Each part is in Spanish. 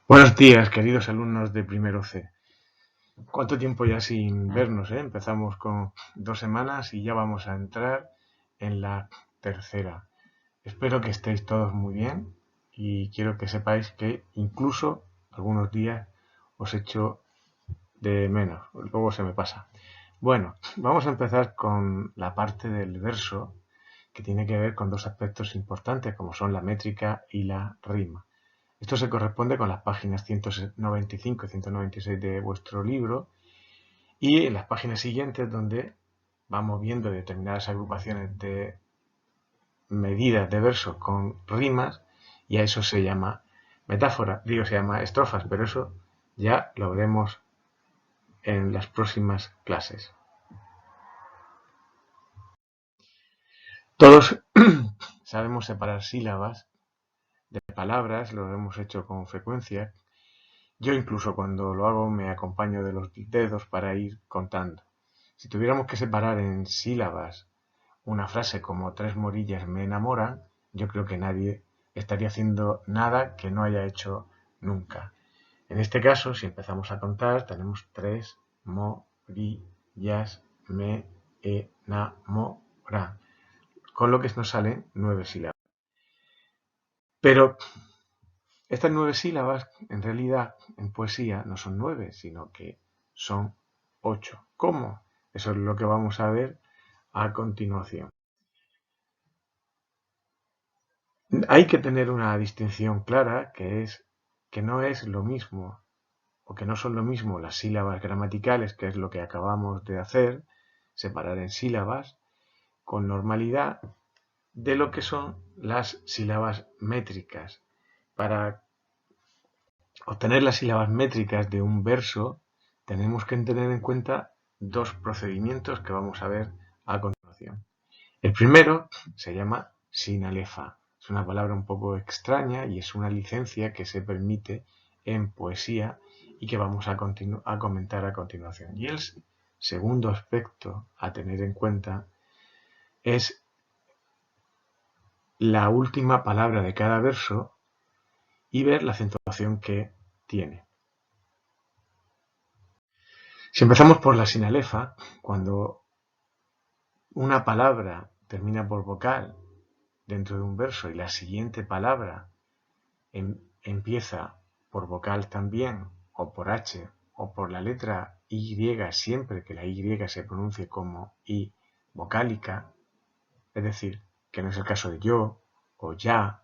Buenos días, queridos alumnos de primero C. ¿Cuánto tiempo ya sin vernos? Empezamos con 2 semanas y ya vamos a entrar en la tercera. Espero que estéis todos muy bien y quiero que sepáis que incluso algunos días os echo de menos. Luego se me pasa. Bueno, vamos a empezar con la parte del verso que tiene que ver con dos aspectos importantes como son la métrica y la rima. Esto se corresponde con las páginas 195 y 196 de vuestro libro y en las páginas siguientes donde vamos viendo determinadas agrupaciones de medidas de versos con rimas y a eso se llama metáfora, se llama estrofas, pero eso ya lo veremos en las próximas clases. Todos sabemos separar sílabas de palabras, lo hemos hecho con frecuencia. Yo incluso cuando lo hago me acompaño de los dedos para ir contando. Si tuviéramos que separar en sílabas una frase como 3 morillas me enamoran, yo creo que nadie estaría haciendo nada que no haya hecho nunca. En este caso, si empezamos a contar, tenemos 3 morillas me enamoran, con lo que nos salen 9 sílabas. Pero estas 9 sílabas, en realidad, en poesía no son 9, sino que son 8. ¿Cómo? Eso es lo que vamos a ver a continuación. Hay que tener una distinción clara, que es que no es lo mismo, o que no son lo mismo las sílabas gramaticales, que es lo que acabamos de hacer, separar en sílabas, con normalidad, de lo que son las sílabas métricas. Para obtener las sílabas métricas de un verso, tenemos que tener en cuenta dos procedimientos que vamos a ver a continuación. El primero se llama sinalefa. Es una palabra un poco extraña y es una licencia que se permite en poesía y que vamos a comentar a continuación. Y el segundo aspecto a tener en cuenta es la última palabra de cada verso y ver la acentuación que tiene. Si empezamos por la sinalefa, cuando una palabra termina por vocal dentro de un verso y la siguiente palabra empieza por vocal también, o por H, o por la letra Y, siempre que la Y se pronuncie como I vocálica, es decir, que no es el caso de yo o ya,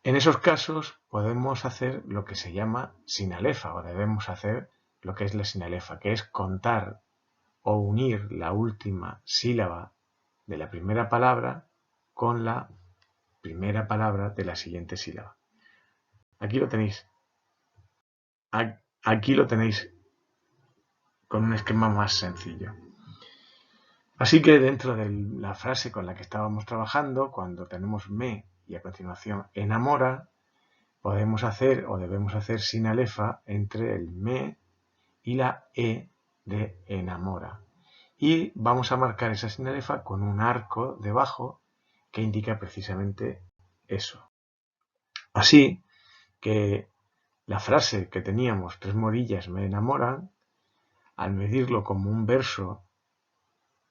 en esos casos podemos hacer lo que se llama sinalefa, o debemos hacer lo que es la sinalefa, que es contar o unir la última sílaba de la primera palabra con la primera palabra de la siguiente sílaba. Aquí lo tenéis. Aquí lo tenéis con un esquema más sencillo. Así que dentro de la frase con la que estábamos trabajando, cuando tenemos me y a continuación enamora, podemos hacer o debemos hacer sinalefa entre el me y la e de enamora. Y vamos a marcar esa sinalefa con un arco debajo que indica precisamente eso. Así que la frase que teníamos 3 morillas me enamoran, al medirlo como un verso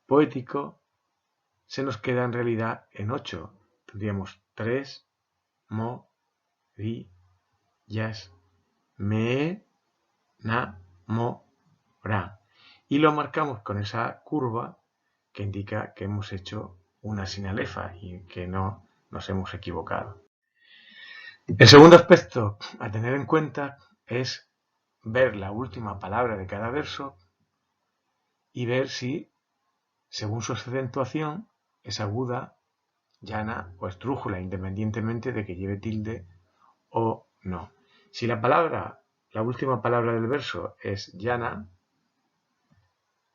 poético, se nos queda en realidad en 8. Tendríamos 3 morillas me enamoran. Y lo marcamos con esa curva que indica que hemos hecho una sinalefa y que no nos hemos equivocado. El segundo aspecto a tener en cuenta es ver la última palabra de cada verso y ver si, según su acentuación, es aguda, llana o esdrújula, independientemente de que lleve tilde o no. Si la última palabra del verso es llana,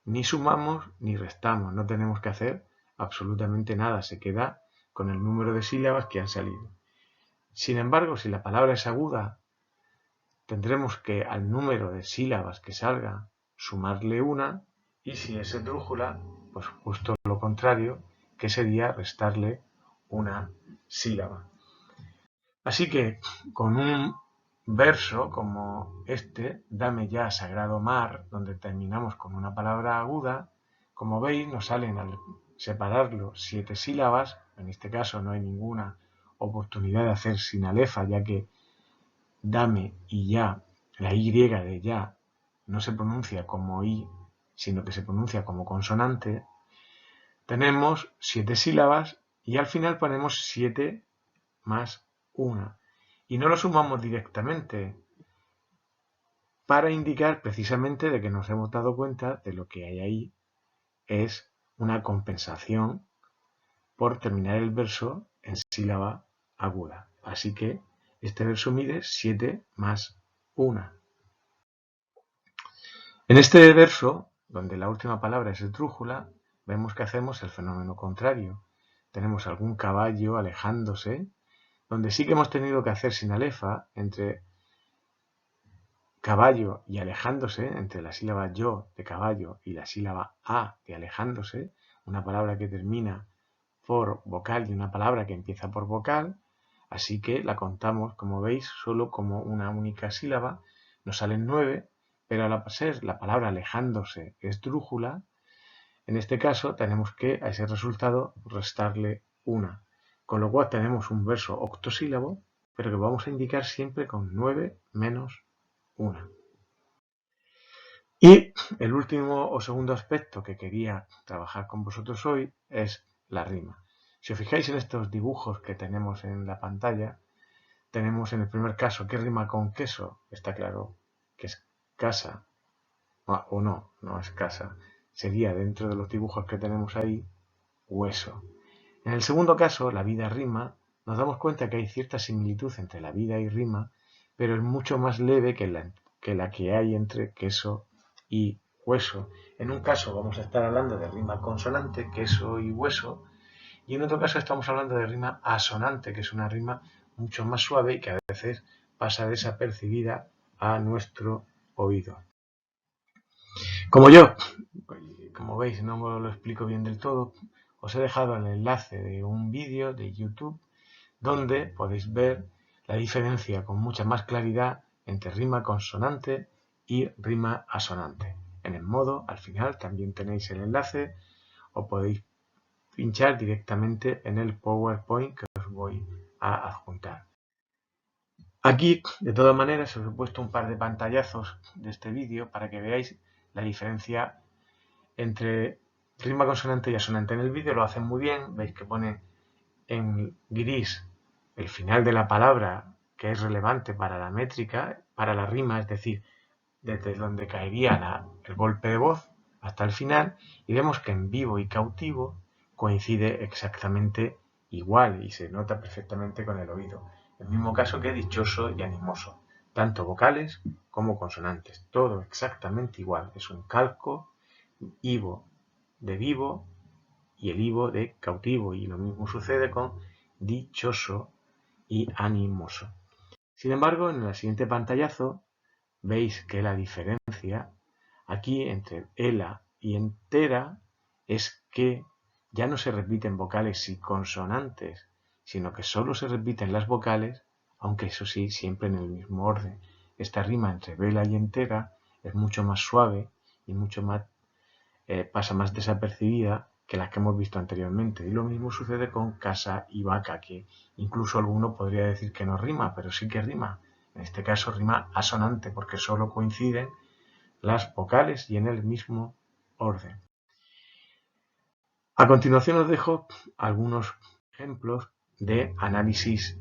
ni sumamos ni restamos, no tenemos que hacer absolutamente nada, se queda con el número de sílabas que han salido. Sin embargo, si la palabra es aguda, tendremos que al número de sílabas que salga sumarle una, y si es esdrújula, pues justo lo contrario, que sería restarle una sílaba. Así que con un verso como este, Dame ya sagrado mar, donde terminamos con una palabra aguda, como veis nos salen al separarlo 7 sílabas, en este caso no hay ninguna oportunidad de hacer sinalefa, ya que dame y ya, la Y de ya no se pronuncia como I, sino que se pronuncia como consonante. Tenemos 7 sílabas y al final ponemos 7 más 1. Y no lo sumamos directamente para indicar precisamente de que nos hemos dado cuenta de lo que hay ahí es una compensación por terminar el verso en sílaba aguda. Así que este verso mide 7 más 1. En este verso, donde la última palabra es esdrújula, vemos que hacemos el fenómeno contrario. Tenemos algún caballo alejándose, donde sí que hemos tenido que hacer sinalefa entre caballo y alejándose, entre la sílaba yo de caballo y la sílaba a de alejándose, una palabra que termina por vocal y una palabra que empieza por vocal, así que la contamos, como veis, solo como una única sílaba, nos salen 9, pero al ser la palabra alejándose esdrújula, en este caso tenemos que a ese resultado restarle una, con lo cual tenemos un verso octosílabo, pero que vamos a indicar siempre con 9 menos 1. Y el último o segundo aspecto que quería trabajar con vosotros hoy es la rima. Si os fijáis en estos dibujos que tenemos en la pantalla, tenemos en el primer caso ¿qué rima con queso? Está claro que es casa, o no es casa. Sería dentro de los dibujos que tenemos ahí, hueso. En el segundo caso, la vida rima, nos damos cuenta que hay cierta similitud entre la vida y rima, pero es mucho más leve que la que hay entre queso y hueso. En un caso vamos a estar hablando de rima consonante, queso y hueso, y en otro caso estamos hablando de rima asonante, que es una rima mucho más suave y que a veces pasa desapercibida a nuestro oído. Como veis, no me lo explico bien del todo, os he dejado el enlace de un vídeo de YouTube donde podéis ver la diferencia con mucha más claridad entre rima consonante y rima asonante. En el modo, al final, también tenéis el enlace o podéis pinchar directamente en el PowerPoint que os voy a adjuntar. Aquí, de todas maneras, os he puesto un par de pantallazos de este vídeo para que veáis la diferencia entre rima consonante y asonante. En el vídeo lo hacen muy bien, veis que pone en gris el final de la palabra que es relevante para la métrica, para la rima, es decir, desde donde caería el golpe de voz hasta el final, y vemos que en vivo y cautivo coincide exactamente igual y se nota perfectamente con el oído. El mismo caso que dichoso y animoso, tanto vocales como consonantes, todo exactamente igual, es un calco ivo de vivo y el ivo de cautivo, y lo mismo sucede con dichoso y animoso. Sin embargo, en el siguiente pantallazo veis que la diferencia aquí entre ela y entera es que ya no se repiten vocales y consonantes, sino que solo se repiten las vocales, aunque eso sí, siempre en el mismo orden. Esta rima entre vela y entera es mucho más suave y mucho más pasa más desapercibida que las que hemos visto anteriormente. Y lo mismo sucede con casa y vaca, que incluso alguno podría decir que no rima, pero sí que rima. En este caso rima asonante, porque solo coinciden las vocales y en el mismo orden. A continuación os dejo algunos ejemplos de análisis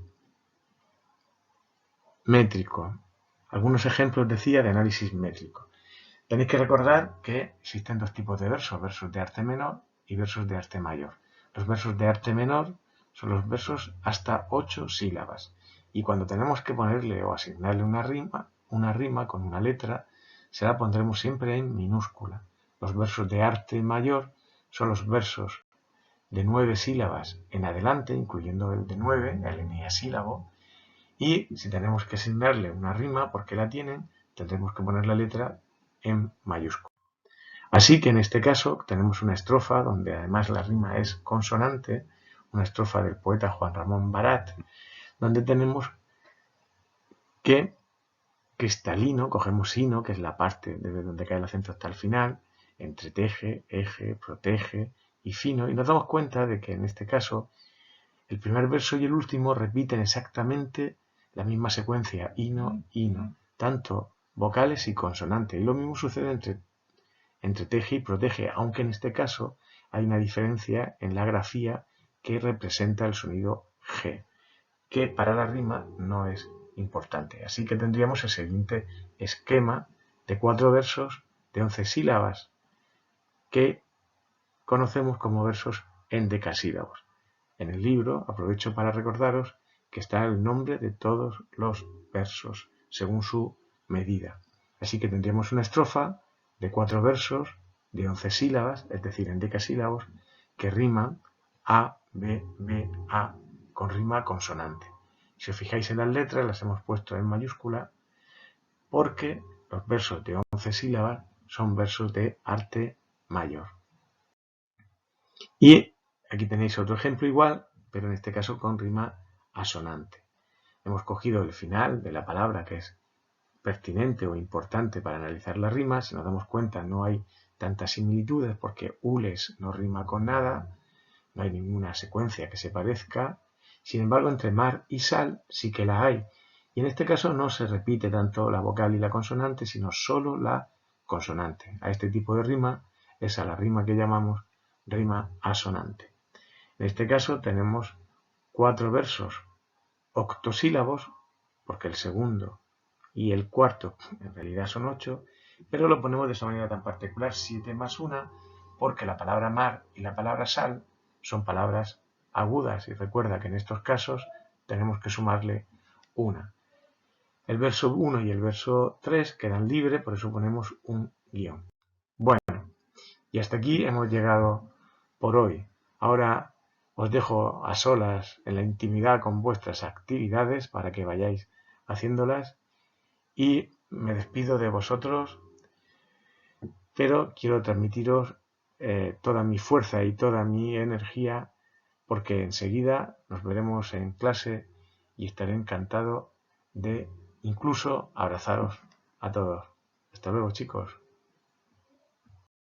métrico. Algunos ejemplos, decía, de análisis métrico. Tenéis que recordar que existen dos tipos de versos, versos de arte menor y versos de arte mayor. Los versos de arte menor son los versos hasta 8 sílabas, y cuando tenemos que ponerle o asignarle una rima con una letra, se la pondremos siempre en minúscula. Los versos de arte mayor son los versos de 9 sílabas en adelante, incluyendo el de 9, el eneasílabo, y si tenemos que asignarle una rima porque la tienen, tendremos que poner la letra en mayúscula. Así que en este caso tenemos una estrofa donde además la rima es consonante, una estrofa del poeta Juan Ramón Barat, donde tenemos que cristalino, cogemos sino, que es la parte desde donde cae el acento hasta el final, entreteje, eje, protege y fino, y nos damos cuenta de que en este caso el primer verso y el último repiten exactamente la misma secuencia, ino, ino, tanto vocales y consonantes, y lo mismo sucede entre teje y protege, aunque en este caso hay una diferencia en la grafía que representa el sonido G, que para la rima no es importante. Así que tendríamos el siguiente esquema de 4 versos de 11 sílabas que conocemos como versos endecasílabos. En el libro aprovecho para recordaros que está el nombre de todos los versos según su medida. Así que tendríamos una estrofa de 4 versos de 11 sílabas, es decir, endecasílabos, que riman A, B, B, A con rima consonante. Si os fijáis en las letras, las hemos puesto en mayúscula porque los versos de 11 sílabas son versos de arte mayor. Y aquí tenéis otro ejemplo igual, pero en este caso con rima asonante. Hemos cogido el final de la palabra que es pertinente o importante para analizar la rima. Si nos damos cuenta, no hay tantas similitudes porque hules no rima con nada, no hay ninguna secuencia que se parezca. Sin embargo, entre mar y sal sí que la hay. Y en este caso no se repite tanto la vocal y la consonante, sino solo la consonante. A este tipo de rima es a la rima que llamamos rima asonante. En este caso tenemos 4 versos octosílabos, porque el segundo y el cuarto en realidad son 8, pero lo ponemos de esa manera tan particular, 7 más 1, porque la palabra mar y la palabra sal son palabras agudas, y recuerda que en estos casos tenemos que sumarle una. El verso 1 y el verso 3 quedan libres, por eso ponemos un guión. Bueno, y hasta aquí hemos llegado por hoy. Ahora os dejo a solas en la intimidad con vuestras actividades para que vayáis haciéndolas y me despido de vosotros, pero quiero transmitiros toda mi fuerza y toda mi energía porque enseguida nos veremos en clase y estaré encantado de incluso abrazaros a todos. Hasta luego, chicos.